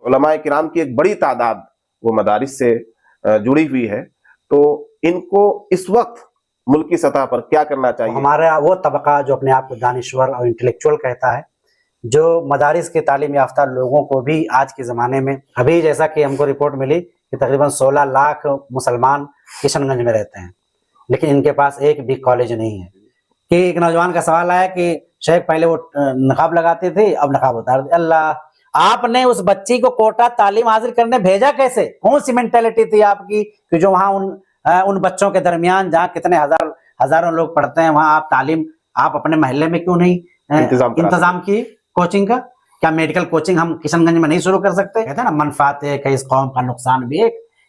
उलमाए किराम की एक बड़ी तादाद वो मदारिस से जुड़ी हुई है, तो इनको इस वक्त मुल्की सतह पर क्या करना चाहिए? हमारा वो तबका जो अपने आप को दानिश्वर और इंटेलेक्चुअल कहता है, जो मदारिस के तालीम याफ्ता लोगों को भी आज के ज़माने में, अभी जैसा कि हमको रिपोर्ट मिली कि तकरीबन 16 लाख मुसलमान किशनगंज में रहते हैं, लेकिन इनके पास एक भी कॉलेज नहीं है। कि एक नौजवान का सवाल आया कि शेख पहले वो नकाब लगाते थे, अब नकाब उतार दिया। अल्लाह, आपने उस बच्ची को कोटा तालीम हासिल करने भेजा कैसे? कौन सी मेंटेलिटी थी आपकी कि जो वहाँ उन बच्चों के दरमियान जहाँ कितने हजारों लोग पढ़ते हैं, वहाँ आप तालीम आप अपने महल्ले में क्यों नहीं इंतजाम किए कोचिंग का? क्या मेडिकल कोचिंग हम किशनगंज में नहीं शुरू कर सकते? कहते हैं ना, मनफात एक है, इस कौम का नुकसान भी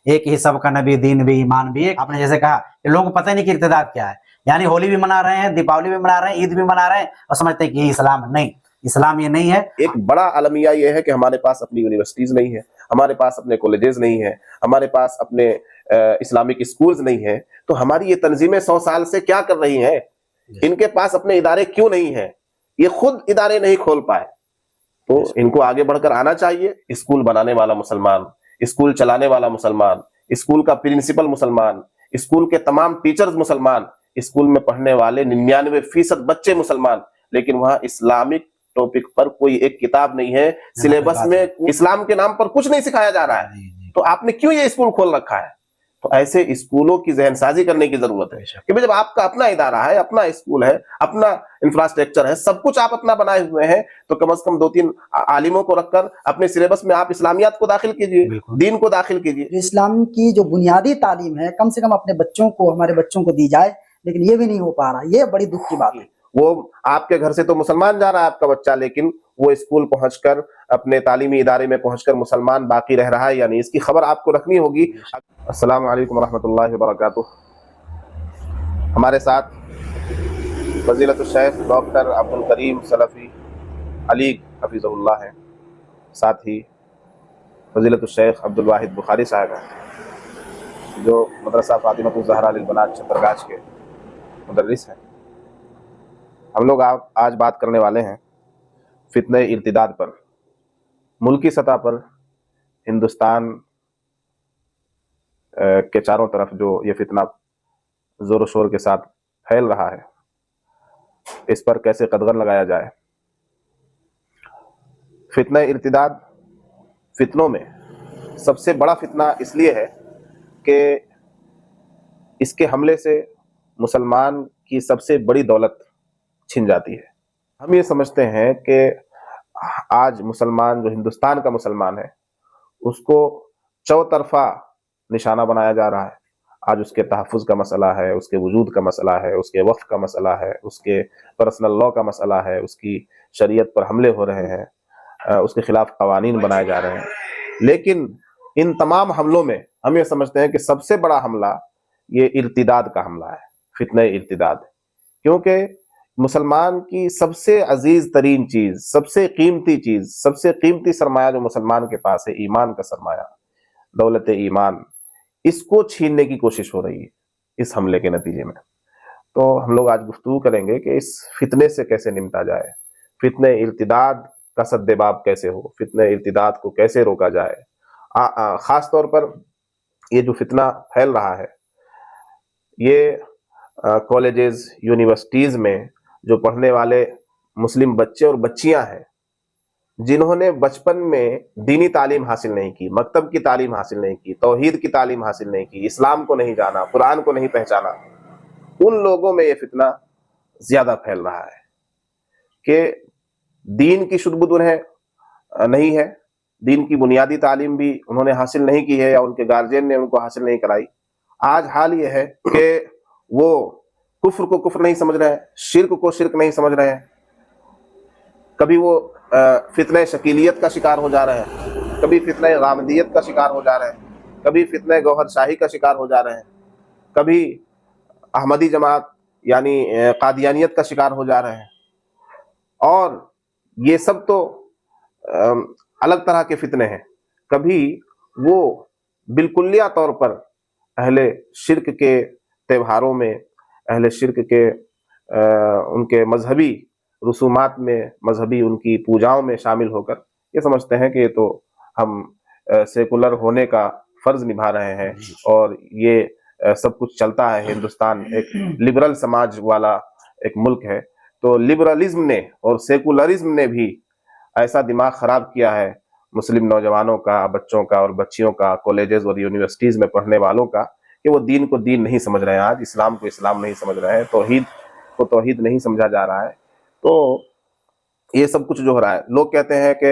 एक ही सबका नबी, दीन भी, ईमान भी एक। आपने जैसे कहा कि लोगों को पता ही नहीं कि इर्तिदाद क्या है, यानी होली भी मना रहे हैं, दीपावली भी मना रहे हैं, ईद भी मना रहे हैं और समझते हैं कि ये इस्लाम नहीं, इस्लाम ये नहीं है। एक बड़ा अलमिया ये है कि हमारे पास अपनी यूनिवर्सिटीज नहीं है, हमारे पास अपने कॉलेजेस नहीं है, हमारे पास अपने इस्लामिक स्कूल्स नहीं है। तो हमारी ये तंजीमें 100 साल से क्या कर रही हैं? इनके पास अपने इदारे क्यों नहीं है? ये खुद इदारे नहीं खोल पाए। तो इनको आगे बढ़कर आना चाहिए। स्कूल बनाने वाला मुसलमान, स्कूल चलाने वाला मुसलमान, स्कूल का प्रिंसिपल मुसलमान, स्कूल के तमाम टीचर्स मुसलमान, स्कूल में पढ़ने वाले 99% बच्चे मुसलमान, लेकिन वहाँ इस्लामिक टॉपिक पर कोई एक किताब नहीं है, सिलेबस में इस्लाम के नाम पर कुछ नहीं सिखाया जा रहा है। तो आपने क्यों ये स्कूल खोल रखा है? तो ऐसे स्कूलों की जहनसाजी करने की जरूरत है कि जब आपका अपना इदारा है, अपना स्कूल है, अपना इंफ्रास्ट्रक्चर है, सब कुछ आप अपना बनाए हुए हैं, तो कम से कम 2-3 आलिमों को रखकर अपने सिलेबस में आप इस्लामियात को दाखिल कीजिए, दीन को दाखिल कीजिए। इस्लाम की जो बुनियादी तालीम है कम से कम अपने बच्चों को, हमारे बच्चों को दी जाए, लेकिन ये भी नहीं हो पा रहा। ये बड़ी दुख की बात है। वो आपके घर से तो मुसलमान जा रहा है आपका बच्चा, लेकिन वो स्कूल पहुंचकर, अपने तालीमी इदारे में पहुंचकर मुसलमान बाकी रह रहा है या नहीं, इसकी खबर आपको रखनी होगी। अस्सलाम वालेकुम रहमतुल्लाहि व बरकातुहू। हमारे साथ फजीलतुल शेख डॉक्टर अब्दुल करीम सलफी अली हफिज़हुल्लाह हैं, साथ ही फजीलतुल शेख अब्दुल वाहिद बुखारी साहब हैं, जो मदरसा फातिमतुज़ ज़हरा लिल बनात छतरगाछ के मुदर्रिस हैं। हम लोग आज बात करने वाले हैं फित्ने इर्तिदाद पर। मुल्की सतह पर हिंदुस्तान के चारों तरफ जो ये फितना जोर शोर के साथ फैल रहा है, इस पर कैसे कदगन लगाया जाए। फितना इर्तिदाद फितनों में सबसे बड़ा फितना इसलिए है कि इसके हमले से मुसलमान की सबसे बड़ी दौलत छिन जाती है। हम ये समझते हैं कि आज मुसलमान, जो हिंदुस्तान का मुसलमान है, उसको चौतरफा निशाना बनाया जा रहा है। आज उसके तहफ़्फ़ुज़ का मसला है, उसके वजूद का मसला है, उसके वक़्फ़ का मसला है, उसके पर्सनल लॉ का मसला है, उसकी शरीयत पर हमले हो रहे हैं, उसके खिलाफ कवानीन बनाए जा रहे हैं। लेकिन इन तमाम हमलों में हम ये समझते हैं कि सबसे बड़ा हमला ये इर्तिदाद का हमला है, फित्ने इर्तिदाद। क्योंकि मुसलमान की सबसे अजीज तरीन चीज, सबसे कीमती चीज, सबसे कीमती सरमाया जो मुसलमान के पास है, ईमान का सरमाया, दौलत ईमान, इसको छीनने की कोशिश हो रही है इस हमले के नतीजे में। तो हम लोग आज गुफ्तगू करेंगे कि इस फितने से कैसे निपटा जाए, फितने इर्तिदाद का सद्देबाब कैसे हो, फितने इर्तिदाद को कैसे रोका जाए। खास तौर पर ये जो फितना फैल रहा है, ये कॉलेजेस, यूनिवर्सिटीज में जो पढ़ने वाले मुस्लिम बच्चे और बच्चियां हैं, जिन्होंने बचपन में दीनी तालीम हासिल नहीं की, मकतब की तालीम हासिल नहीं की, तौहीद की तालीम हासिल नहीं की, इस्लाम को नहीं जाना, कुरान को नहीं पहचाना, उन लोगों में ये फितना ज्यादा फैल रहा है कि दीन की शुद्ध उन्हें नहीं है, दीन की बुनियादी तालीम भी उन्होंने हासिल नहीं की है या उनके गार्जियन ने उनको हासिल नहीं कराई। आज हाल ये है कि वो कुफ्र को कुफ्र नहीं समझ रहे हैं, शिर्क को शिर्क नहीं समझ रहे हैं। कभी वो फितने शकीलियत का शिकार हो जा रहे हैं, कभी फितने गामदियत का शिकार हो जा रहे हैं, कभी फितने गौहर शाही का शिकार हो जा रहे हैं, कभी अहमदी जमात यानी कादियानियत का शिकार हो जा रहे हैं। और ये सब तो अलग तरह के फितने हैं। कभी वो बिल्कुलिया तौर पर अहले शिर्क के त्योहारों में, अहले शिर्क के उनके मजहबी रसूमात में, मजहबी उनकी पूजाओं में शामिल होकर ये समझते हैं कि ये तो हम सेकुलर होने का फर्ज निभा रहे हैं और ये सब कुछ चलता है। हिंदुस्तान एक लिबरल समाज वाला एक मुल्क है, तो लिबरलिज्म ने और सेकुलरिज्म ने भी ऐसा दिमाग खराब किया है मुस्लिम नौजवानों का, बच्चों का और बच्चियों का, कॉलेजेस और यूनिवर्सिटीज में पढ़ने वालों का, कि वो दीन को दीन नहीं समझ रहे हैं, आज इस्लाम को इस्लाम नहीं समझ रहे हैं, तौहीद को तौहीद नहीं समझा जा रहा है। तो ये सब कुछ जो हो रहा है, लोग कहते हैं कि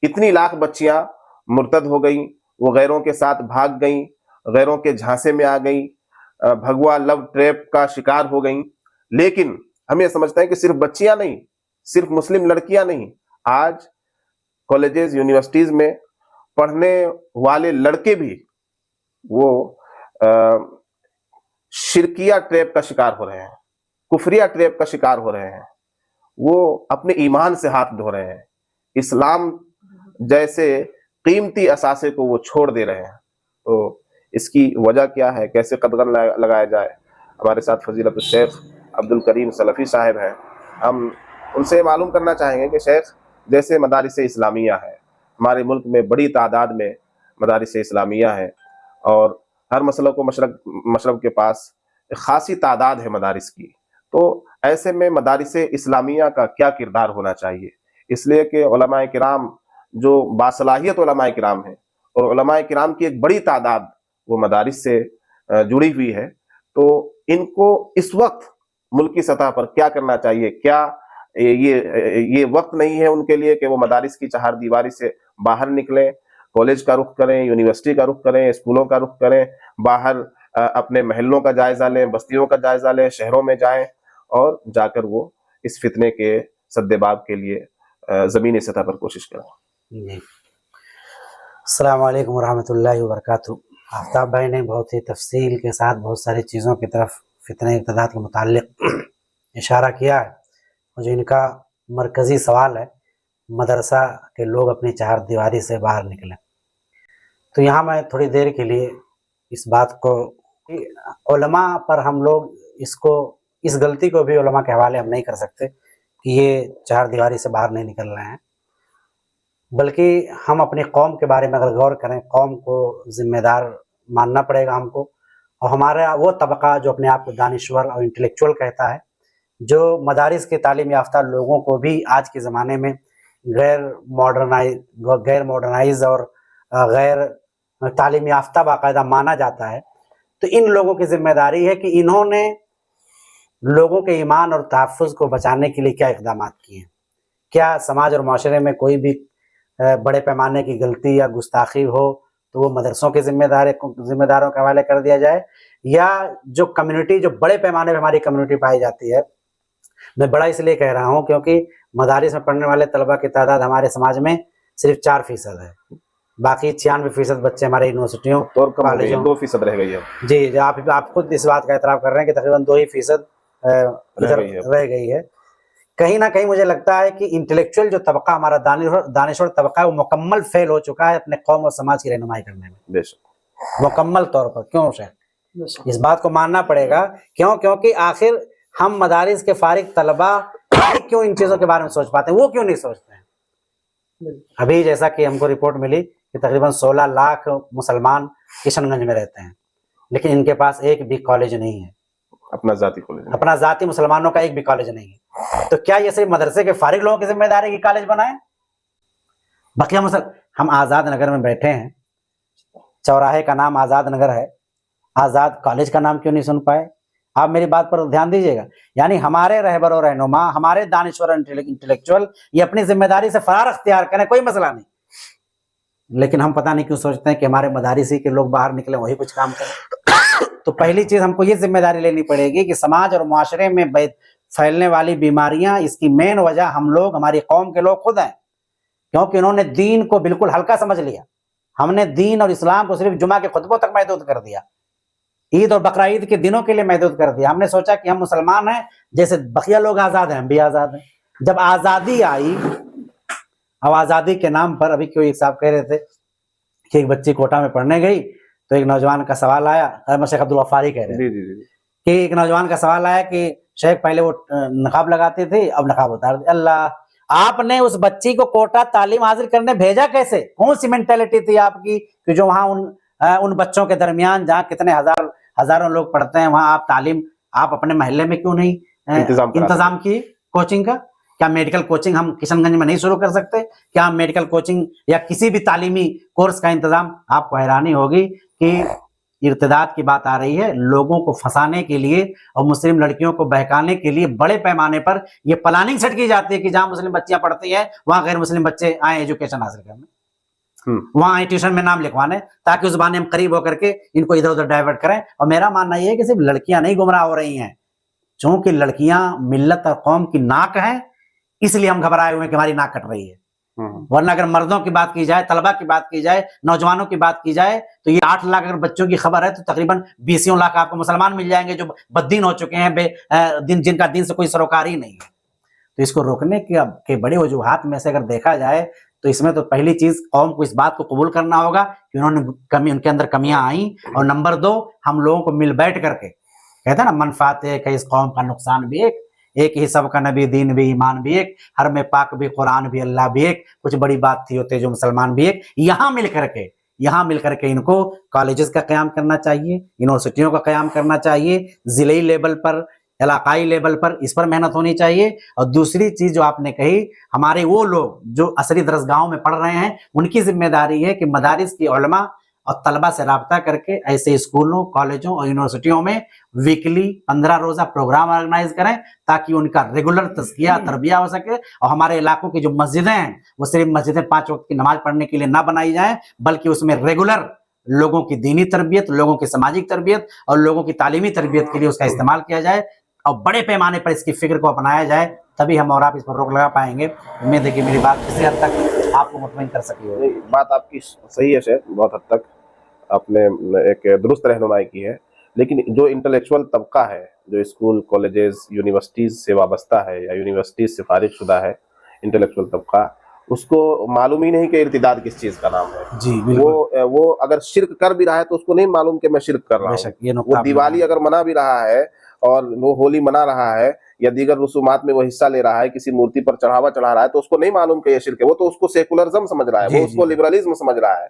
इतनी लाख बच्चियां मुर्तद हो गई, वो गैरों के साथ भाग गई, गैरों के झांसे में आ गई, भगवा लव ट्रैप का शिकार हो गई। लेकिन हम ये समझते हैं कि सिर्फ बच्चियां नहीं, सिर्फ मुस्लिम लड़कियां नहीं, आज कॉलेजेस यूनिवर्सिटीज में पढ़ने वाले लड़के भी वो शिरकिया ट्रैप का शिकार हो रहे हैं, कुफरिया ट्रैप का शिकार हो रहे हैं, वो अपने ईमान से हाथ धो रहे हैं, इस्लाम जैसे कीमती असासे को वो छोड़ दे रहे हैं। तो इसकी वजह क्या है, कैसे कदम लगाया जाए? हमारे साथ फजीलत शेख अब्दुल करीम सलफी साहब हैं, हम उनसे मालूम करना चाहेंगे कि शेख, जैसे मदारिस इस्लामिया है, हमारे मुल्क में बड़ी तादाद में मदारिस इस्लामिया है और हर मसलक व मशरब के पास एक खासी तादाद है मदारिस की, तो ऐसे में मदारिस इस्लामिया का क्या किरदार होना चाहिए? इसलिए कि उलमाए किराम जो बासलाहियत उलमाए किराम हैं और उलमाए किराम की एक बड़ी तादाद वो मदारिस से जुड़ी हुई है, तो इनको इस वक्त मुल्की सतह पर क्या करना चाहिए? क्या ये वक्त नहीं है उनके लिए कि वो मदारिस की चार दीवारी से बाहर निकलें, कॉलेज का रुख करें, यूनिवर्सिटी का रुख करें, स्कूलों का रुख करें, बाहर अपने महलों का जायजा लें, बस्तियों का जायजा लें, शहरों में जाएं और जाकर वो इस फितने के सद्देबाब के लिए ज़मीनी सतह पर कोशिश करें? जी, अस्सलाम वालेकुम रहमतुल्लाहि व बरकातहू। आफ्ताब भाई ने बहुत ही तफसील के साथ बहुत सारी चीज़ों की तरफ फितने इर्तिदाद के मुताल्लिक़ इशारा किया है। और जो इनका मरकज़ी सवाल है, मदरसा के लोग अपनी चार दीवारी से बाहर निकलें, तो यहाँ मैं थोड़ी देर के लिए इस बात को, उलमा पर हम लोग इस गलती को भी उलमा के हवाले हम नहीं कर सकते कि ये चार दीवारी से बाहर नहीं निकल रहे हैं, बल्कि हम अपनी कौम के बारे में अगर गौर करें, कौम को जिम्मेदार मानना पड़ेगा हमको। और हमारा वो तबका जो अपने आप को दानिश्वर और इंटेलेक्चुअल कहता है, जो मदारिस के तालीम याफ्ता लोगों को भी आज के ज़माने में गैर मॉडर्नाइज और गैर तालीम याफ्ता बाकायदा माना जाता है, तो इन लोगों की जिम्मेदारी है कि इन्होंने लोगों के ईमान और तहफ़्फ़ुज़ को बचाने के लिए क्या इक़दाम किए हैं। क्या समाज और माशरे में कोई भी बड़े पैमाने की गलती या गुस्ताखी हो तो वो मदरसों के जिम्मेदारों के हवाले कर दिया जाए, या जो कम्युनिटी, जो बड़े पैमाने पर हमारी कम्युनिटी पाई जाती है, मैं बड़ा इसलिए कह रहा हूँ क्योंकि मदारिस में पढ़ने वाले तलबा की तादाद हमारे समाज में सिर्फ 4% है, बाकी 96% बच्चे हमारे यूनिवर्सिटियों और कॉलेजों 2% रह गई है। जी, आप खुद इस बात का एतराफ़ कर रहे हैं कि तकरीबन 2% रह गई है। कहीं ना कहीं मुझे लगता है कि इंटेलेक्चुअल जो तबका हमारा दानिश्वर तबका है, वो मुकम्मल फेल हो चुका है अपने कौम और समाज की रहनुमाई करने में, बेशक मुकम्मल तौर पर। क्यों शेख? इस बात को मानना पड़ेगा। क्योंकि आखिर हम मदारिस के फारिग तलबा क्यों इन चीज़ों के बारे में सोच पाते हैं, वो क्यों नहीं सोचते हैं? अभी जैसा कि हमको रिपोर्ट मिली कि तकरीबन 16 लाख मुसलमान किशनगंज में रहते हैं, लेकिन इनके पास एक भी कॉलेज नहीं है, अपना जाती कॉलेज, अपना जाती मुसलमानों का एक भी कॉलेज नहीं है। तो क्या ये सिर्फ मदरसे के फारिग लोगों की जिम्मेदारी है कि कॉलेज बनाए? बकिया हम आज़ाद नगर में बैठे हैं, चौराहे का नाम आज़ाद नगर है, आज़ाद कॉलेज का नाम क्यों नहीं सुन पाए? आप मेरी बात पर ध्यान दीजिएगा। यानी हमारे रहबर और रहनुमा, हमारे दानिश्वर इंटेलेक्चुअल ये अपनी जिम्मेदारी से फरार अख्तियार करें, कोई मसला नहीं, लेकिन हम पता नहीं क्यों सोचते हैं कि हमारे मदारिसी के लोग बाहर निकले, वही कुछ काम करें। तो पहली चीज हमको ये जिम्मेदारी लेनी पड़ेगी कि समाज और मुआशरे में फैलने वाली बीमारियां, इसकी मेन वजह हम लोग, हमारी कौम के लोग खुद हैं, क्योंकि उन्होंने दीन को बिल्कुल हल्का समझ लिया। हमने दीन और इस्लाम को सिर्फ जुमा के खुतबों तक महदूद कर दिया, ईद और बकरा ईद के दिनों के लिए महदूद कर दिया। हमने सोचा कि हम मुसलमान हैं, जैसे बकिया लोग आज़ाद हैं, हम भी आज़ाद हैं। जब आज़ादी आई, अब आज़ादी के नाम पर अभी क्यों एक साहब कह रहे थे कि एक बच्ची कोटा में पढ़ने गई तो एक नौजवान का सवाल आया, शेख अब्दुल गफ्फारी कह रहे थे कि एक नौजवान का सवाल आया कि शेख पहले वो नकाब लगाते थे, अब नकाब उतार दिया। अल्लाह, आपने उस बच्ची को कोटा तालीम हासिल करने भेजा कैसे? कौन सी मेंटेलिटी थी आपकी कि जो वहां उन बच्चों के दरमियान जहाँ कितने हजारों लोग पढ़ते हैं, वहां आप तालीम आप अपने मोहल्ले में क्यों नहीं इंतजाम किए कोचिंग का? क्या मेडिकल कोचिंग हम किशनगंज में नहीं शुरू कर सकते? क्या हम मेडिकल कोचिंग या किसी भी तालीमी कोर्स का इंतजाम? आपको हैरानी होगी कि इर्तिदाद की बात आ रही है, लोगों को फंसाने के लिए और मुस्लिम लड़कियों को बहकाने के लिए बड़े पैमाने पर ये प्लानिंग सेट की जाती है कि जहां मुस्लिम बच्चियां पढ़ती हैं वहां गैर मुस्लिम बच्चे आए एजुकेशन हासिल करने, वहां आए ट्यूशन में नाम लिखवाने, ताकि उस बहाने हम करीब होकर के इनको इधर उधर डाइवर्ट करें। और मेरा मानना यह है कि सिर्फ लड़कियां नहीं गुमराह हो रही हैं, चूंकि लड़कियां मिल्लत और कौम की नाक हैं, इसलिए हम घबराए हुए हैं कि हमारी नाक कट रही है। वरना अगर मर्दों की बात की जाए, तलबा की बात की जाए, नौजवानों की बात की जाए, तो ये 8 लाख अगर बच्चों की खबर है तो तकरीबन 20 लाख आपको मुसलमान मिल जाएंगे जो बद्दीन हो चुके हैं, जिनका दिन से कोई सरोकार ही नहीं है। तो इसको रोकने के बड़े वजूहात में से अगर देखा जाए तो इसमें तो पहली चीज कौम को इस बात को कबूल करना होगा कि उनके अंदर कमियां आई, और नंबर 2 हम लोगों को मिल बैठ करके, कहते हैं ना मनफात एक है इस कौम का नुकसान भी एक ही सब का नबी दीन भी ईमान भी एक, हर में पाक भी कुरान भी अल्लाह भी एक, कुछ बड़ी बात थी होते जो मुसलमान भी एक। यहाँ मिल करके इनको कॉलेजेस का क़याम करना चाहिए, यूनिवर्सिटियों का क़याम करना चाहिए, जिले लेवल पर, इलाकाई लेवल पर इस पर मेहनत होनी चाहिए। और दूसरी चीज जो आपने कही, हमारे वो लोग जो असली दरसगाहों में पढ़ रहे हैं उनकी जिम्मेदारी है कि मदारिस की उलमा और तलबा से राब्ता करके ऐसे स्कूलों, कॉलेजों और यूनिवर्सिटियों में वीकली 15 रोजा प्रोग्राम ऑर्गेनाइज करें, ताकि उनका रेगुलर तज़किया तरबिया हो सके। और हमारे इलाकों की जो मस्जिदें हैं वो सिर्फ मस्जिदें 5 वक्त की नमाज पढ़ने के लिए ना बनाई जाएं, बल्कि उसमें रेगुलर लोगों की दीनी तरबियत, लोगों की सामाजिक तरबियत और लोगों की तालीमी तरबियत के लिए उसका इस्तेमाल किया जाए और बड़े पैमाने पर इसकी फिक्र को अपनाया जाए, तभी हम और आप इस पर रोक लगा पाएंगे। उम्मीद है कि मेरी बात किसी हद तक आपको मुतमईन कर सकी होगी। बात आपकी सही है शेख, बहुत हद तक आपने एक दुरुस्त रहनुमाई की है। लेकिन जो इंटेलेक्चुअल तबका है, जो स्कूल, कॉलेजेस, यूनिवर्सिटीज से वाबस्ता है या यूनिवर्सिटीज से फारिगशुदा है, इंटेलेक्चुअल तबका, उसको मालूम ही नहीं कि इर्तिदाद किस चीज का नाम है जी। वो अगर शिर्क कर भी रहा है तो उसको नहीं मालूम कि मैं शिर्क कर रहा हूँ। वो दिवाली अगर मना भी रहा है और वो होली मना रहा है या दीगर रसूमात में वो हिस्सा ले रहा है, किसी मूर्ति पर चढ़ावा चढ़ा रहा है, तो उसको नहीं मालूम कि ये शिर्क है। वो तो उसको सेकुलरिज्म समझ रहा है, वो उसको लिबरलिज्म समझ रहा है।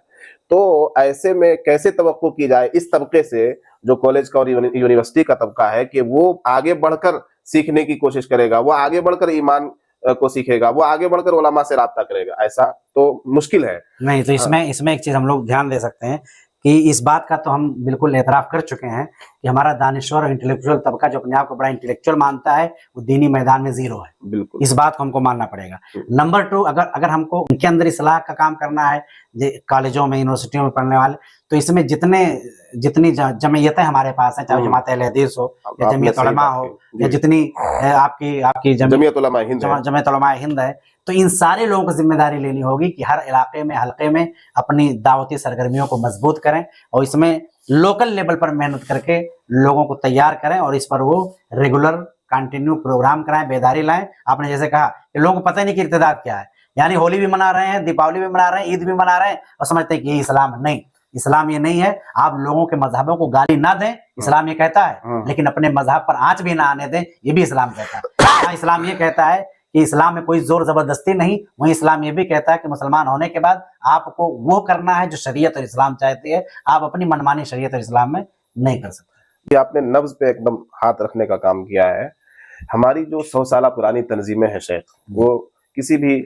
तो ऐसे में कैसे तवक्को की जाए इस तबके से, जो कॉलेज का और यूनिवर्सिटी का तबका है, कि वो आगे बढ़कर सीखने की कोशिश करेगा, वो आगे बढ़कर ईमान को सीखेगा, वो आगे बढ़कर उलमा से राब्ता करेगा? ऐसा तो मुश्किल है। नहीं, तो इसमें एक चीज हम लोग ध्यान दे सकते हैं कि इस बात का तो हम बिल्कुल एतराफ कर चुके हैं कि हमारा दानिश्वर और इंटेलेक्चुअल तबका जो अपने आप को बड़ा इंटेलेक्चुअल मानता है, वो दीनी मैदान में जीरो है। बिल्कुल, इस बात को हमको मानना पड़ेगा। नंबर 2, अगर हमको उनके अंदर इस्लाह का काम करना है, कॉलेजों में, यूनिवर्सिटियों में पढ़ने वाले, तो इसमें जितनी जमयतें हमारे पास हैं, चाहे जमात अहले हदीस हो या जमीयत उलमा हो या जितनी आपकी जमीयत उलमा हिंद है, तो इन सारे लोगों को जिम्मेदारी लेनी होगी कि हर इलाके में, हलके में अपनी दावती सरगर्मियों को मजबूत करें और इसमें लोकल लेवल पर मेहनत करके लोगों को तैयार करें और इस पर वो रेगुलर कंटिन्यू प्रोग्राम कराएं, बेदारी लाएं। आपने जैसे कहा कि लोगों को पता ही नहीं कि इर्तिदाद क्या है, यानी होली भी मना रहे हैं, दीपावली भी मना रहे हैं, ईद भी मना रहे हैं और समझते हैं कि ये इस्लाम नहीं। इस्लाम ये नहीं है। आप लोगों के मजहबों को गाली ना दें, इस्लाम ये कहता है, लेकिन अपने मजहब पर आंच भी ना आने दें, ये भी इस्लाम कहता है। इस्लाम ये कहता है कि इस्लाम में कोई जोर जबरदस्ती नहीं, वहीं इस्लाम ये भी कहता है कि मुसलमान होने के बाद आपको वो करना है जो शरीयत और इस्लाम चाहती है, आप अपनी मनमानी शरीयत और इस्लाम में नहीं कर सकते। ये आपने नब्ज पे एकदम हाथ रखने का काम किया है। हमारी जो 100 साल पुरानी तंजीमें हैं शेख, वो किसी भी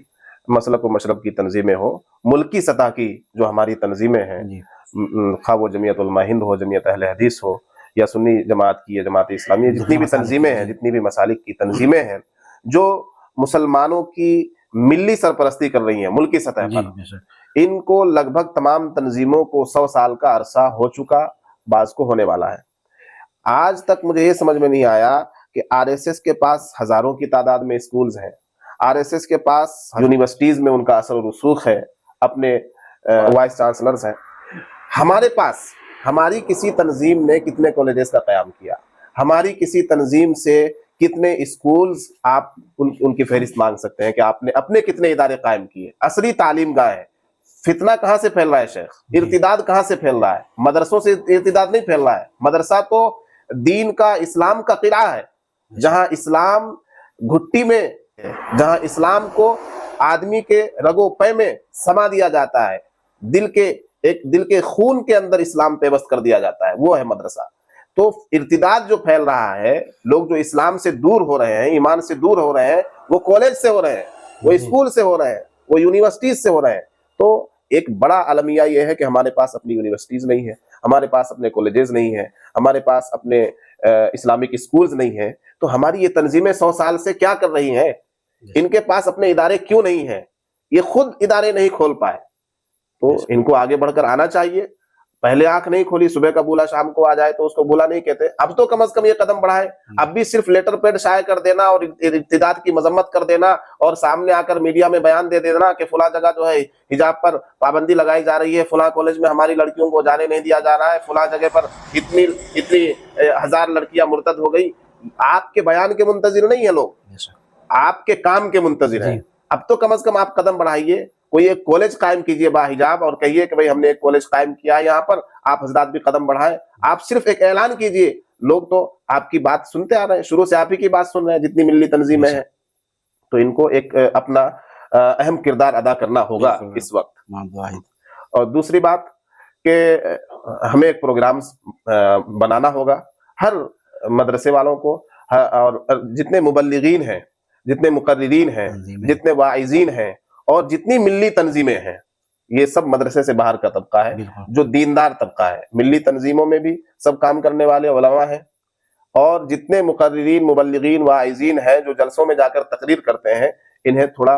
मसलक व मशरब की तंजीमें हो, मुल्की सतह की जो हमारी तंजीमें हैं, खा वो जमीयत उलमा हिंद हो, जमीयत अहले हदीस हो या सुन्नी जमात की या जमात इस्लामी, जितनी भी तंजीमें हैं, जितनी भी मसालिक की तंजीमें हैं जो मुसलमानों की मिली सरपरस्ती कर रही हैं मुल्की सतह पर, इनको लगभग तमाम तंजीमों को 100 साल का अरसा हो चुका, बाज को होने वाला है। आज तक मुझे ये समझ में नहीं आया कि आरएसएस के पास हजारों की तादाद में स्कूल्स हैं, आरएसएस के पास यूनिवर्सिटीज में उनका असर और रसूख है, अपने वाइस चांसलर्स हैं। हमारे पास हमारी किसी तंजीम ने कितने कॉलेजेस का क़याम किया, हमारी किसी तंजीम से कितने स्कूल्स आप उनकी फहरिस्त मांग सकते हैं कि आपने अपने कितने इदारे कायम किए, असली तालीम गाह है। फितना कहाँ से फैल रहा है शेख, इर्तिदाद कहाँ से फैल रहा है? मदरसों से इर्तिदाद नहीं फैल रहा है। मदरसा तो दीन का, इस्लाम का किला है, जहां इस्लाम घुट्टी में जहां इस्लाम को आदमी के रगो पे में समा दिया जाता है, दिल के खून के अंदर इस्लाम पेवस्त कर दिया जाता है, वो है मदरसा। तो इर्तिदाद जो फैल रहा है, लोग जो इस्लाम से दूर हो रहे हैं, ईमान से दूर हो रहे हैं, वो कॉलेज से हो रहे हैं, वो स्कूल से हो रहे हैं, वो यूनिवर्सिटीज से हो रहे हैं। तो एक बड़ा अलमिया ये है कि हमारे पास अपनी यूनिवर्सिटीज नहीं है, हमारे पास अपने कॉलेजेस नहीं है, हमारे पास अपने इस्लामिक स्कूल्स नहीं है। तो हमारी ये तंजीमें 100 साल से क्या कर रही हैं? इनके पास अपने इदारे क्यों नहीं है? ये खुद इदारे नहीं खोल पाए। तो इनको आगे बढ़कर आना चाहिए। पहले आंख नहीं खोली, सुबह का बुला शाम को आ जाए तो उसको बुला नहीं कहते। अब तो कम से कम ये कदम बढ़ाए। अब भी सिर्फ लेटर पैड शाये कर देना और इर्तिदाद की मजम्मत कर देना और सामने आकर मीडिया में बयान दे देना कि फुला जगह जो है हिजाब पर पाबंदी लगाई जा रही है, फुला कॉलेज में हमारी लड़कियों को जाने नहीं दिया जा रहा है, फुला जगह पर इतनी हजार लड़कियां मुर्तद हो गई। आपके बयान के मुंतजिर नहीं है लोग, आपके काम के मुंतजिर हैं। अब तो कम से कम आप कदम बढ़ाइए, कोई एक कॉलेज कायम कीजिए बाहिजाब और कहिए कि भाई हमने एक कॉलेज कायम किया है यहाँ पर, आप हजरात भी कदम बढ़ाएं। आप सिर्फ एक ऐलान कीजिए, लोग तो आपकी बात सुनते आ रहे हैं, शुरू से आप ही की बात सुन रहे हैं जितनी मिल्ली तंजीमें हैं। तो इनको एक अपना अहम किरदार अदा करना होगा इस वक्त। और दूसरी बात कि हमें एक प्रोग्राम बनाना होगा हर मदरसे वालों को, और जितने मुबल्लिगीन हैं, जितने मुकर्रिरीन हैं, जितने वाइजीन हैं और जितनी मिल्ली तंजीमें हैं, ये सब मदरसे से बाहर का तबका है, जो दीनदार तबका है। मिल्ली तंजीमों में भी सब काम करने वाले उलमा हैं, और जितने मुकर्रिरीन, मुबल्लिगीन, वाइजीन हैं जो जलसों में जाकर तकरीर करते हैं, इन्हें थोड़ा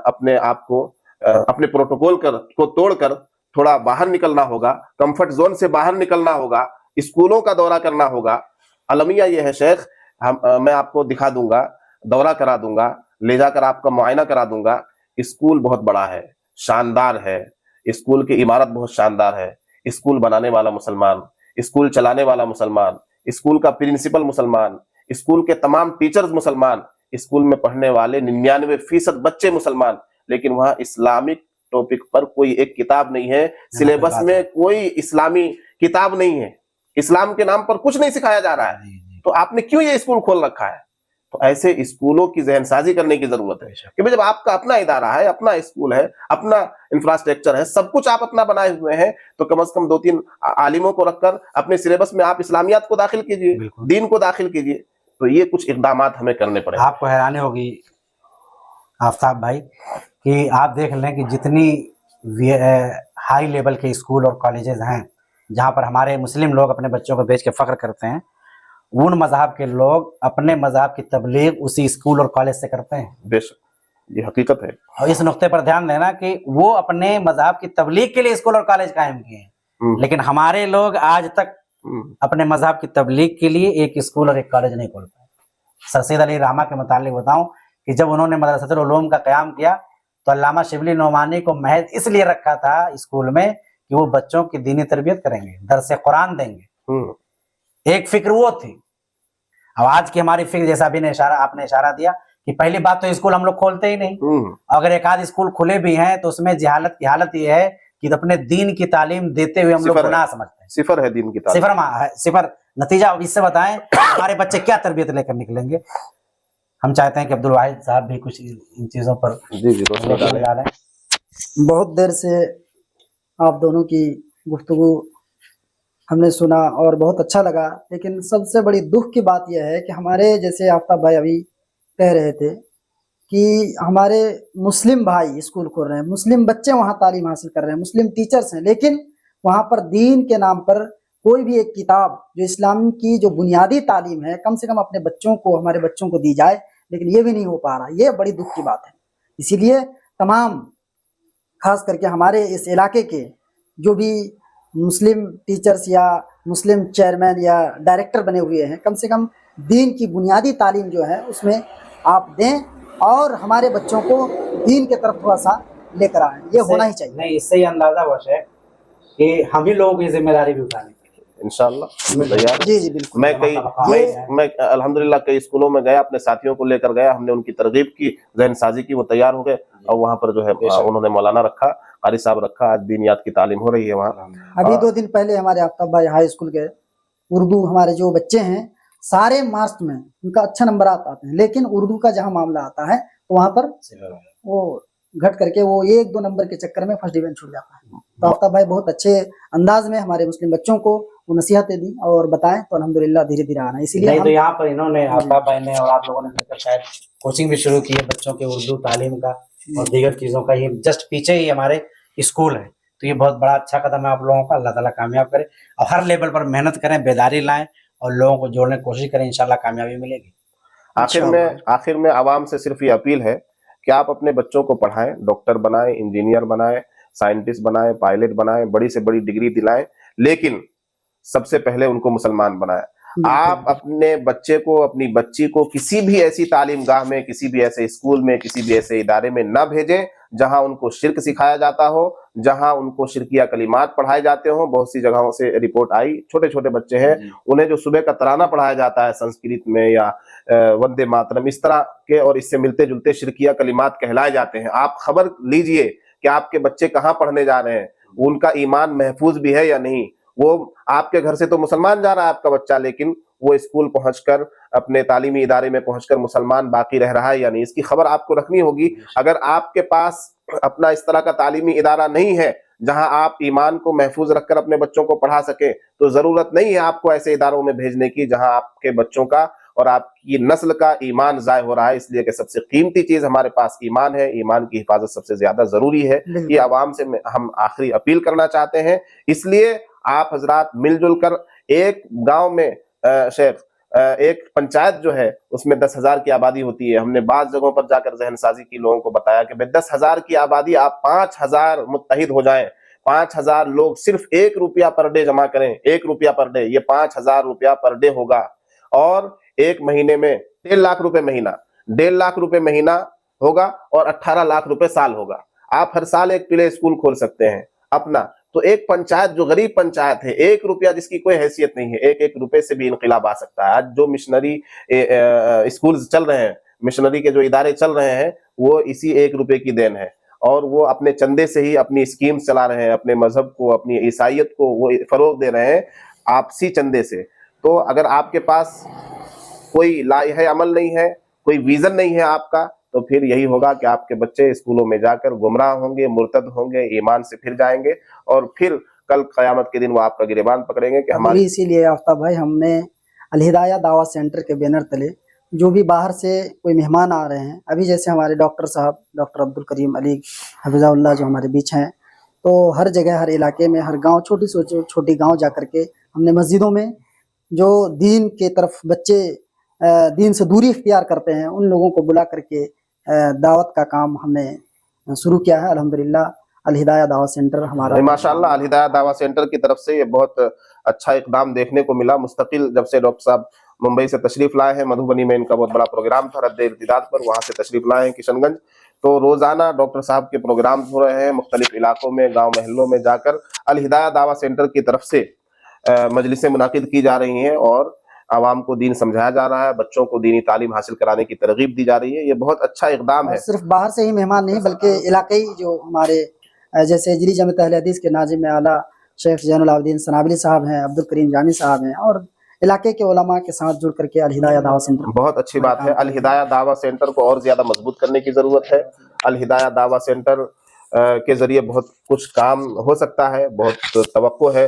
अपने आप को अपने प्रोटोकॉल को तोड़कर थोड़ा बाहर निकलना होगा, कंफर्ट जोन से बाहर निकलना होगा, स्कूलों का दौरा करना होगा। अलमिया ये है शेख, मैं आपको दिखा दूंगा, दौरा करा दूंगा, ले जाकर आपका मुआयना करा दूंगा। स्कूल बहुत बड़ा है, शानदार है, स्कूल की इमारत बहुत शानदार है, स्कूल बनाने वाला मुसलमान, स्कूल चलाने वाला मुसलमान, स्कूल का प्रिंसिपल मुसलमान, स्कूल के तमाम टीचर्स मुसलमान, स्कूल में पढ़ने वाले 99% बच्चे मुसलमान, लेकिन वहाँ इस्लामिक टॉपिक पर कोई एक किताब नहीं है, सिलेबस में कोई इस्लामी किताब नहीं है, इस्लाम के नाम पर कुछ नहीं सिखाया जा रहा है। तो आपने क्यों ये स्कूल खोल रखा है? तो ऐसे स्कूलों की जहनसाजी करने की जरूरत है कि भाई जब आपका अपना इदारा है, अपना स्कूल है, अपना इंफ्रास्ट्रक्चर है, सब कुछ आप अपना बनाए हुए हैं, तो कम से कम 2-3 आलिमों को रखकर अपने सिलेबस में आप इस्लामियात को दाखिल कीजिए, दीन को दाखिल कीजिए। तो ये कुछ इकदाम हमें करने पड़ेंगे। आपको हैरानी होगी आफ्ताब भाई कि आप देख लें कि जितनी हाई लेवल के स्कूल और कॉलेजेस हैं जहाँ पर हमारे मुस्लिम लोग अपने बच्चों को भेज के फख्र करते हैं, उन मजहब के लोग अपने मजहब की तबलीग उसी स्कूल और कॉलेज से करते हैं। बेशक, ये हकीकत है। और इस नुक्ते पर ध्यान देना कि वो अपने मजहब की तबलीग के लिए स्कूल और कॉलेज कायम किए हैं, लेकिन हमारे लोग आज तक अपने मजहब की तबलीग के लिए एक स्कूल और एक कॉलेज नहीं खोल पाए। सर सैयद अली रामा के मुतालिक बताऊं कि जब उन्होंने मदरसतुल उलूम का क़याम किया तो अल्लामा शिबली नोमानी को महज इसलिए रखा था स्कूल में कि वो बच्चों की दीनी तरबियत करेंगे, दरस कुरान देंगे। एक फिक्र वो थी। अब आज की हमारी फिक्र, जैसा भी आपने इशारा दिया कि पहली बात तो स्कूल हम लोग खोलते ही नहीं, अगर एक आध स्कूल खुले भी हैं तो उसमें जहालत की हालत ये है कि अपने दीन की तालीम देते हुए हम लोग गुनाह समझते हैं। सिफर है दीन की तालीम, सिफर नतीजा। इससे बताएं हमारे बच्चे क्या तरबियत लेकर निकलेंगे। हम चाहते हैं कि अब्दुल वाहिद साहब भी कुछ इन चीजों पर जी डालें। बहुत देर से आप दोनों की गुफ्तगू हमने सुना और बहुत अच्छा लगा, लेकिन सबसे बड़ी दुख की बात यह है कि हमारे, जैसे आफ्ताब भाई अभी कह रहे थे कि हमारे मुस्लिम भाई स्कूल खोल रहे हैं, मुस्लिम बच्चे वहाँ तालीम हासिल कर रहे हैं, मुस्लिम टीचर्स हैं, लेकिन वहाँ पर दीन के नाम पर कोई भी एक किताब जो इस्लाम की जो बुनियादी तालीम है कम से कम अपने बच्चों को, हमारे बच्चों को दी जाए, लेकिन ये भी नहीं हो पा रहा। ये बड़ी दुख की बात है। इसीलिए तमाम खास करके हमारे इस इलाके के जो भी मुस्लिम टीचर्स या मुस्लिम चेयरमैन या डायरेक्टर बने हुए हैं, कम से कम दीन की बुनियादी तालीम जो है उसमें आप दें और हमारे बच्चों को दीन के तरफ थोड़ा सा लेकर आए। ये होना ही चाहिए। नहीं, इससे ही अंदाजा हुआ है कि हम ही लोगों की जिम्मेदारी भी उठानी इंशाअल्लाह। जी जी बिल्कुल। मैं अल्हम्दुलिल्लाह कई स्कूलों में गया, अपने साथियों को लेकर गया, हमने उनकी तरगीब की, जहन साजी की, वो तैयार हो गए और वहाँ पर जो है उन्होंने मौलाना रखा, कारी साहब रखा, आज दीनियात की तालीम हो रही है वहाँ। अभी 2 दिन पहले हमारे आफ्ताब भाई हाई स्कूल के उर्दू हमारे जो बच्चे हैं सारे मार्क्स में उनका अच्छा नंबर आते हैं, लेकिन उर्दू का जहाँ मामला आता है तो वहाँ पर वो घट करके वो 1-2 नंबर के चक्कर में फर्स्ट डिवीजन छूट जाता है। तो आफ्ताब भाई बहुत अच्छे अंदाज में हमारे मुस्लिम बच्चों को वो नसीहतें दी और बताएं, तो अल्हम्दुलिल्लाह धीरे धीरे आ रहा है। इसीलिए नहीं तो हम यहाँ पर इन्होंने आफ्ताब भाई ने और आप लोगों ने मिलकर शायद कोचिंग भी शुरू की है बच्चों के उर्दू तालीम का और दीगर चीज़ों का। ये जस्ट पीछे ही हमारे स्कूल है, तो ये बहुत बड़ा अच्छा कदम है आप लोगों का। अल्लाह ताला कामयाब करे और हर लेवल पर मेहनत करें, बेदारी लाएं और लोगों को जोड़ने की कोशिश करें, इंशाल्लाह कामयाबी मिलेगी। आखिर में आवाम से सिर्फ ये अपील है कि आप अपने बच्चों को पढ़ाएं, डॉक्टर बनाएं, इंजीनियर बनाएं, साइंटिस्ट बनाएं, पायलट बनाएं, बड़ी से बड़ी डिग्री दिलाएं, लेकिन सबसे पहले उनको मुसलमान बनाएं। आप अपने बच्चे को, अपनी बच्ची को किसी भी ऐसी तालीम गाह में, किसी भी ऐसे स्कूल में, किसी भी ऐसे इदारे में न भेजें जहां उनको शिर्क सिखाया जाता हो, जहां उनको शिरकिया कलिमात पढ़ाए जाते हो। बहुत सी जगहों से रिपोर्ट आई, छोटे छोटे बच्चे हैं, उन्हें जो सुबह का तराना पढ़ाया जाता है संस्कृत में या वंदे मातरम, इस तरह के और इससे मिलते जुलते शिरकिया कलिमात कहलाए जाते हैं। आप खबर लीजिए कि आपके बच्चे कहाँ पढ़ने जा रहे हैं, उनका ईमान महफूज भी है या नहीं। वो आपके घर से तो मुसलमान जा रहा है आपका बच्चा, लेकिन वो स्कूल पहुंचकर, अपने तालीमी इदारे में पहुंचकर मुसलमान बाकी रह रहा है या नहीं, इसकी खबर आपको रखनी होगी। अगर आपके पास अपना इस तरह का तालीमी इदारा नहीं है जहां आप ईमान को महफूज रखकर अपने बच्चों को पढ़ा सके, तो जरूरत नहीं है आपको ऐसे इदारों में भेजने की जहां आपके बच्चों का और आपकी नस्ल का ईमान ज़ाय हो रहा है। इसलिए कि सबसे कीमती चीज हमारे पास ईमान है, ईमान की हिफाजत सबसे ज्यादा जरूरी है। ये आवाम से हम आखिरी अपील करना चाहते हैं। इसलिए आप हजरात मिलजुल कर एक गांव में शेख एक पंचायत जो है उसमें 10,000 की आबादी होती है। हमने बाज़ जगहों पर जाकर जहनसाजी की लोगों को बताया कि 10,000 की आबादी, आप 5,000 मुत्तहिद हो जाएं, 5,000 लोग सिर्फ 1 रुपया पर डे जमा करें, 1 रुपया पर डे, ये 5,000 रुपया पर डे होगा और एक महीने में 1.5 लाख रुपए महीना, 1.5 लाख रुपए महीना होगा और 18 लाख रुपए साल होगा। आप हर साल एक प्ले स्कूल खोल सकते हैं अपना। तो एक पंचायत जो गरीब पंचायत है, 1 रुपया जिसकी कोई हैसियत नहीं है, 1-1 रुपए से भी इनकलाब आ सकता है। आज जो मिशनरी स्कूल्स चल रहे हैं, मिशनरी के जो इदारे चल रहे हैं, वो इसी 1 रुपए की देन है और वो अपने चंदे से ही अपनी स्कीम्स चला रहे हैं, अपने मजहब को, अपनी ईसाइयत को वो फरोग दे रहे हैं आपसी चंदे से। तो अगर आपके पास कोई लाइह अमल नहीं है, कोई विजन नहीं है आपका, तो फिर यही होगा कि आपके बच्चे स्कूलों में जाकर गुमराह होंगे, मुर्तद होंगे, ईमान से फिर जाएंगे और फिर कल क़यामत के दिन वो आपका गिरेबान पकड़ेंगे कि हमारी। इसीलिए आफ्ताब भाई हमने अल हिदाया दावा सेंटर के बैनर तले जो भी बाहर से कोई मेहमान आ रहे हैं, अभी जैसे हमारे डॉक्टर साहब डॉक्टर अब्दुल करीम अली हफिज़हुल्लाह जो हमारे बीच हैं, तो हर जगह, हर इलाके में, हर गाँव, छोटी से छोटी गाँव जा करके हमने मस्जिदों में जो दीन के तरफ बच्चे दीन से दूरी इख्तियार करते हैं, उन लोगों को बुला करके दावत का काम हमने शुरू किया है। अल्हम्दुलिल्लाह अल हिदाया दावा सेंटर हमारा, माशाअल्लाह अल हिदाया दावा सेंटर की तरफ से ये बहुत अच्छा इकदाम देखने को मिला। मुस्तकिल जब से डॉक्टर साहब मुंबई से तशरीफ लाए हैं, मधुबनी में इनका बहुत बड़ा प्रोग्राम था रद्द इर्तिदाद पर, वहां से तशरीफ लाए हैं किशनगंज, तो रोजाना डॉक्टर साहब के प्रोग्राम हो रहे हैं मुख्तलिफ इलाकों में, गाँव महलों में जाकर अल हिदाया दावा सेंटर की तरफ से मजलिसें मुनाकिद की जा रही हैं और आवाम को दीन समझाया जा रहा है, बच्चों को दीनी तालीम हासिल कराने की तरगीब दी जा रही है। ये बहुत अच्छा इकदाम है। सिर्फ बाहर से ही मेहमान नहीं बल्कि इलाकई जो हमारे जैसे जिली जमात अहले हदीस के नाजिम आला शेख ज़ैनुल आबिदीन सनाबली साहब हैं, अब्दुल करीम जामी साहब हैं और इलाके के उलमा के साथ जुड़ करके अल हिदाया दावा सेंटर, बहुत अच्छी बात है। अल हिदाया दावा सेंटर को और ज्यादा मजबूत करने की जरूरत है। अल हिदाया दावा सेंटर के जरिए बहुत कुछ काम हो सकता है, बहुत तवक्को है।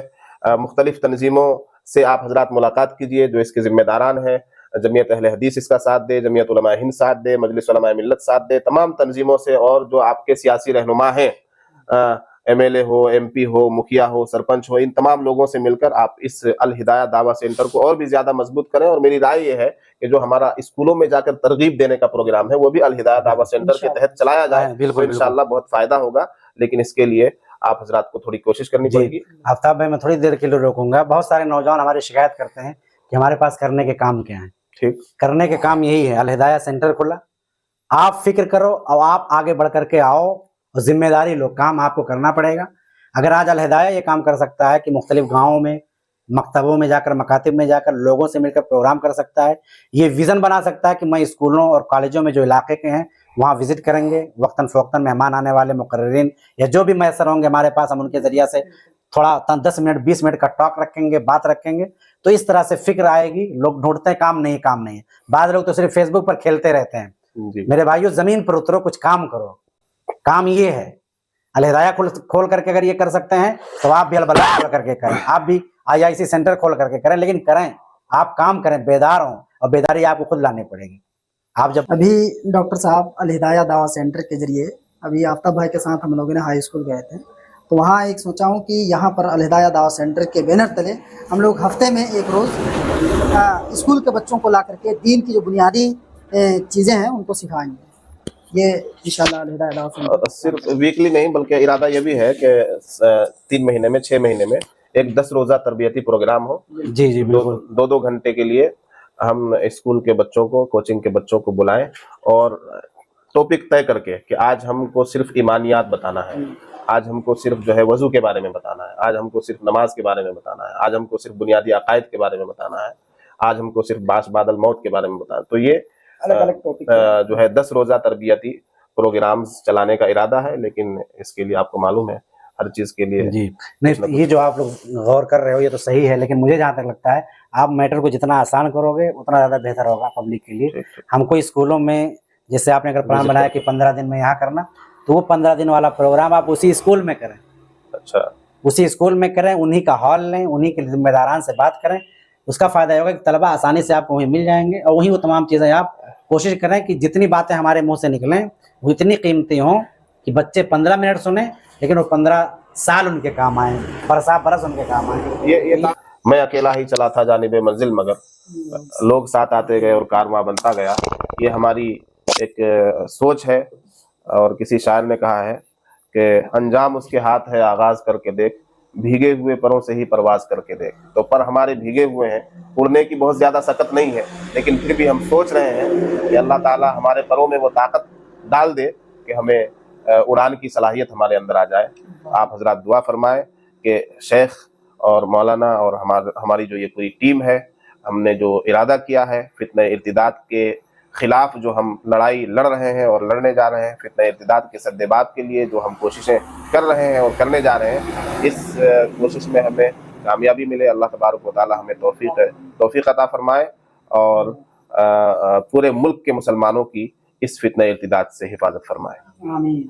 मुख्तलिफ तंजीमों से आप हजरात मुलाकात कीजिए जो इसके जिम्मेदारान हैं। जमीयत अहले हदीस इसका साथ दे, जमीयत उलमा हिंद साथ दे, मजलिस उलमा मिल्लत साथ दे, तमाम तंजीमों से और जो आपके सियासी रहनुमा हैं, MLA हो, MP हो, मुखिया हो, सरपंच हो, इन तमाम लोगों से मिलकर आप इस अल हिदाया दावा सेंटर को और भी ज्यादा मजबूत करें। और मेरी राय ये है कि जो हमारा स्कूलों में जाकर तरगीब देने का प्रोग्राम है वो भी अल हिदाया दावा सेंटर के तहत चलाया जाए, तो इंशाअल्लाह बहुत फायदा होगा। लेकिन इसके लिए आप हजरात को थोड़ी कोशिश करनी पड़ेगी। आफ्ताब भाई मैं थोड़ी देर के लिए रोकूंगा। बहुत सारे नौजवान हमारे शिकायत करते हैं कि हमारे पास करने के काम क्या हैं। ठीक, करने के काम यही है, अल हिदाया सेंटर खुला, आप फिक्र करो और आप आगे बढ़ करके आओ और जिम्मेदारी लो, काम आपको करना पड़ेगा। अगर आज अल हिदाया ये काम कर सकता है कि मुख्तलिफ गाँवों में, मकतबों में जाकर, मकातिब में जाकर लोगों से मिलकर प्रोग्राम कर सकता है, ये विजन बना सकता है कि मैं स्कूलों और कॉलेजों में जो इलाके के हैं वहाँ विजिट करेंगे, वक्तन फ़वक्तन मेहमान आने वाले मुकर्रिरीन या जो भी मैसर होंगे हमारे पास, हम उनके ज़रिए से थोड़ा 10 मिनट 20 मिनट का टॉक रखेंगे, बात रखेंगे, तो इस तरह से फिक्र आएगी। लोग ढूंढते हैं काम नहीं, काम नहीं है। बाद लोग तो सिर्फ फेसबुक पर खेलते रहते हैं। जी मेरे भाइयों, जमीन पर उतरो, कुछ काम करो। काम ये है, अलहिदाया खोल करके अगर ये कर सकते हैं तो आप भी अलबला खोल करके करें, आप भी IIC सेंटर खोल करके करें, लेकिन करें, आप काम करें, बेदार हों, और बेदारी आपको खुद लानी पड़ेगी। आप जब अभी डॉक्टर साहब अलहिदाया दावा सेंटर के जरिए अभी आफ्ताब भाई के साथ हम लोगों ने हाई स्कूल गए थे, तो वहाँ एक सोचा हूँ कि यहाँ पर अलहिदाया दावा सेंटर के बैनर तले हम लोग हफ्ते में एक रोज़ स्कूल के बच्चों को ला करके दीन की जो बुनियादी चीज़ें हैं उनको सिखाएंगे। ये इंशाल्लाह अलहिदाया दावा सेंटर सिर्फ वीकली नहीं, बल्कि इरादा ये भी है कि 3 महीने में, 6 महीने में एक 10 रोज़ा तरबियती प्रोग्राम हो। जी जी बिल्कुल, 2-2 घंटे के लिए हम स्कूल के बच्चों को, कोचिंग के बच्चों को बुलाएं और टॉपिक तय करके कि आज हमको सिर्फ ईमानियात बताना है, आज हमको सिर्फ जो है वज़ू के बारे में बताना है, आज हमको सिर्फ नमाज के बारे में बताना है, आज हमको सिर्फ बुनियादी अकायद के बारे में बताना है, आज हमको सिर्फ बास बादल मौत के बारे में बताना है। तो ये अलग-अलग टॉपिक जो है 10 रोज़ा तरबियती प्रोग्राम्स चलाने का इरादा है, लेकिन इसके लिए आपको मालूम है हर चीज़ के लिए जी नहीं, ये जो आप लोग गौर कर रहे हो ये तो सही है, लेकिन मुझे जहाँ तक लगता है आप मैटर को जितना आसान करोगे उतना ज़्यादा बेहतर होगा पब्लिक के लिए। हमको स्कूलों में, जैसे आपने अगर प्लान बनाया कि 15 दिन में यहाँ करना, तो वो 15 दिन वाला प्रोग्राम आप उसी स्कूल में करें। अच्छा, उसी स्कूल में करें, उन्हीं का हॉल लें, उन्हीं के जिम्मेदारान से बात करें। उसका फ़ायदा होगा कि तलबा आसानी से आपको वहीं मिल जाएंगे, और वहीं वो तमाम चीज़ें आप कोशिश करें कि जितनी बातें हमारे मुंह से निकलें वो इतनी कीमती हों कि बच्चे 15 मिनट सुने, लेकिन वो 15 साल उनके काम आए, बरस उनके काम आए। ये मैं अकेला ही चला था जानिबे मंजिल, मगर लोग साथ आते गए और कारवां बनता गया। ये हमारी एक सोच है, और किसी शायर ने कहा है कि अंजाम उसके हाथ है, आगाज करके देख, भीगे हुए परों से ही परवाज करके देख। तो पर हमारे भीगे हुए हैं, उड़ने की बहुत ज़्यादा सकत नहीं है, लेकिन फिर भी हम सोच रहे हैं कि अल्लाह ताला हमारे परों में वो ताकत डाल दे कि हमें उड़ान की सलाहियत हमारे अंदर आ जाए। आप हजरात दुआ फरमाएं कि शेख और मौलाना और हमारी जो ये पूरी टीम है, हमने जो इरादा किया है फित्ना इर्तिदाद के खिलाफ जो हम लड़ाई लड़ रहे हैं और लड़ने जा रहे हैं, फित्ना इर्तिदाद के सद्देबात के लिए जो हम कोशिशें कर रहे हैं और करने जा रहे हैं, इस कोशिश में हमें कामयाबी मिले। अल्लाह तबारक व तआला हमें तौफीक अता फरमाए और पूरे मुल्क के मुसलमानों की इस फित्ना इर्तिदाद से हिफाजत फरमाए। आमीन।